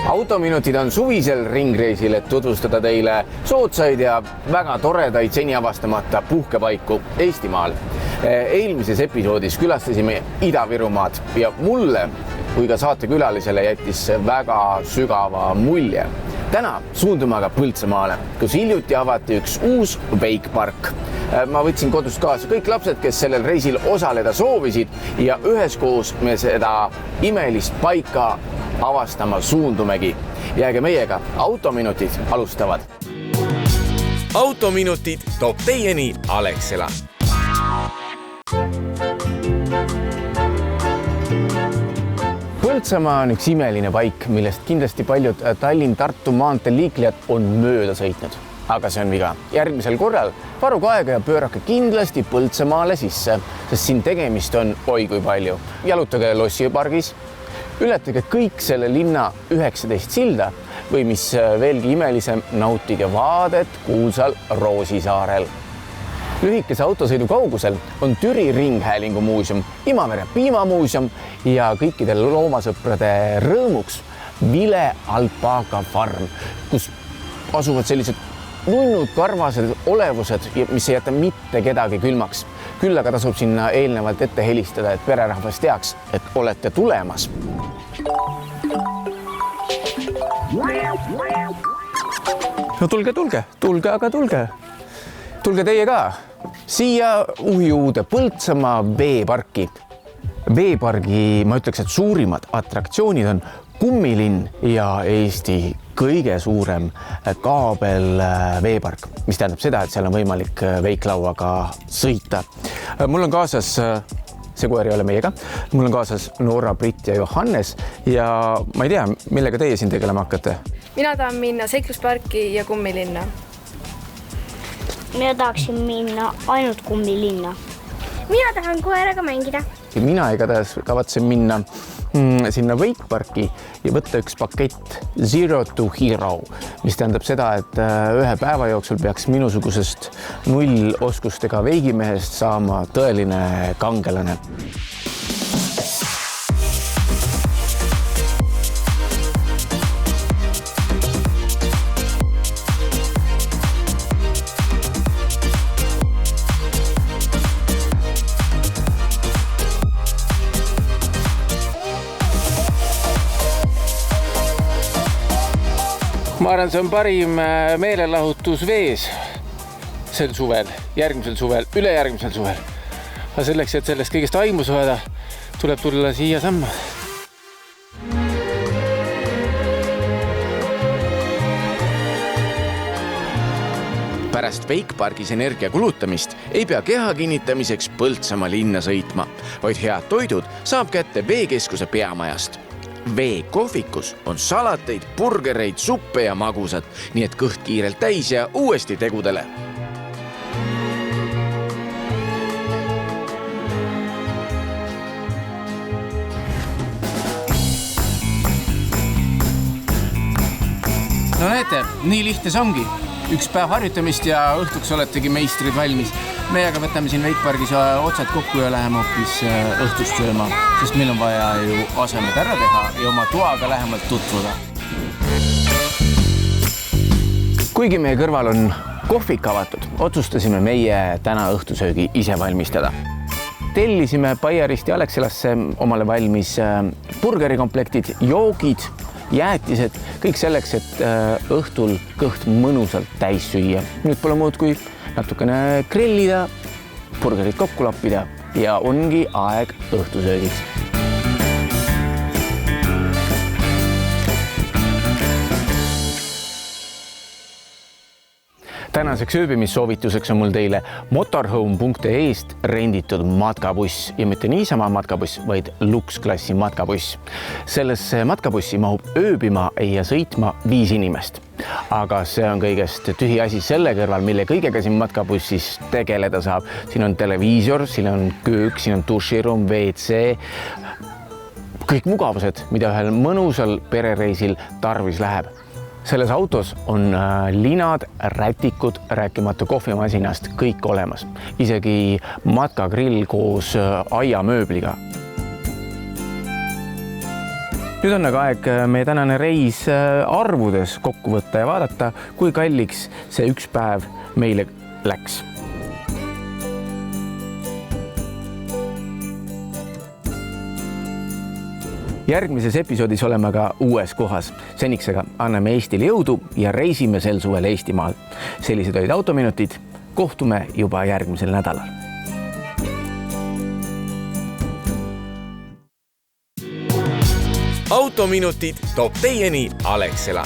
Autominutid on suvisel ringreisil, et tutvustada teile soodsaid ja väga toredaid seni avastamata puhkepaiku Eestimaal. Eelmises episoodis külastasime Ida-Virumaad ja mulle kui ka saatekülalisele jättis väga sügava mulje. Täna suundume aga Põltsamaale, kus hiljuti avati üks uus veikpark. Ma võtsin kodust kaasa kõik lapsed, kes sellel reisil osaleda soovisid ja üheskoos me seda imelist paika avastama suundumegi. Jääge meiega, Autominutid alustavad. Autominutid toob teieni Alexela. Põltsamaa on üks imeline paik, millest kindlasti paljud Tallinn-Tartu maanteel liiklejad on mööda sõitnud. Aga see on viga. Järgmisel korral varuge aega ja pöörake kindlasti Põltsamaale sisse, sest siin tegemist on oi kui palju. Jalutage Lossi pargis, ületage kõik selle linna 19 silda või mis veelgi imelisem, nautige vaadet kuulsal Roosisaarel. Lühikese autosõidu kaugusel on Türi Ringhäälingu muuseum, Imavere piimamuuseum ja kõikidel loomasõprade rõõmuks Vile Alpaaka farm, kus asuvad sellised nunnud karvased olevused, mis ei jäta mitte kedagi külmaks. Küll aga tasub sinna eelnevalt ette helistada, et pererahvas teaks, et olete tulemas. No tulge. Tulge teie ka. Siia uude Põltsamaa veeparki. Veepargi, ma ütleks, et suurimad atraktsioonid on Kummilinn ja Eesti kõige suurem kaabel veepark, mis tähendab seda, et seal on võimalik veiklauaga sõita. Mul on kaasas, see koer ei ole meiega, mul on kaasas Noora, Brit ja Johannes ja ma ei tea, millega teie siin tegelema hakkate? Mina tahan minna seiklusparki ja Kummilinna. Mina tahaksin minna ainult Kummilinna. Mina tahan koeraga mängida. Mina igatahes kavatsen minna sinna veikparki ja võtta üks pakett Zero to Hero, mis tähendab seda, et ühe päeva jooksul peaks minusugusest nulloskustega veigimehest saama tõeline kangelane. Ma arvan, see on parim meelelahutus vees sel suvel, järgmisel suvel, ülejärgmisel suvel. Aga selleks, et sellest kõigest aimu saada, tuleb tulla siia samma. Pärast veikpargis energia kulutamist ei pea keha kinnitamiseks Põltsamaa linna sõitma, vaid head toidud saab kätte veekeskuse peamajast. Veekohvikus on salateid, burgereid, suppe ja magusat, nii et kõht kiirelt täis ja uuesti tegudele. No näete, nii lihtne see ongi. Üks päev harjutamist ja õhtuks oletegi meistrid valmis. Me aga võtame siin veikpargis otsad kokku ja läheme hoopis õhtust sööma, sest meil on vaja ju asemed ära teha ja oma toaga lähemalt tutvuda. Kuigi meie kõrval on kohvik avatud, otsustasime meie täna õhtusöögi ise valmistada. Tellisime Baiarist ja Alexelasse omale valmis burgerikomplektid, joogid, jäätised, kõik selleks, et õhtul kõht mõnusalt täis süüa. Nüüd pole muud kui natukene grillida, burgerid kokku lappida ja ongi aeg õhtusöögiks. Tänaseks ööbimissoovituseks on mul teile motorhome.ee-st renditud matkabuss ja mitte niisama matkabuss, vaid Lux-klassi matkabuss. Sellesse matkabussi mahub ööbima ja sõitma 5 inimest. Aga see on kõigest tühi asi selle kõrval, mille kõigega siin matkabussis tegeleda saab. Siin on televiisor, siin on köök, siin on duširuum, WC, kõik mugavused, mida ühel mõnusal perereisil tarvis läheb. Selles autos on linad, rätikud, rääkimata kohvimasinast, kõik olemas. Isegi matkagrill koos aiamööbliga. Nüüd on aga aeg meie tänane reis arvudes kokku võtta ja vaadata, kui kalliks see üks päev meile läks. Järgmises episoodis oleme aga uues kohas. Seniks aga anname Eestile jõudu ja reisime sel suvel Eestimaal. Sellised olid autominutid. Kohtume juba järgmisel nädalal. Autominutid toob teieni Alexela.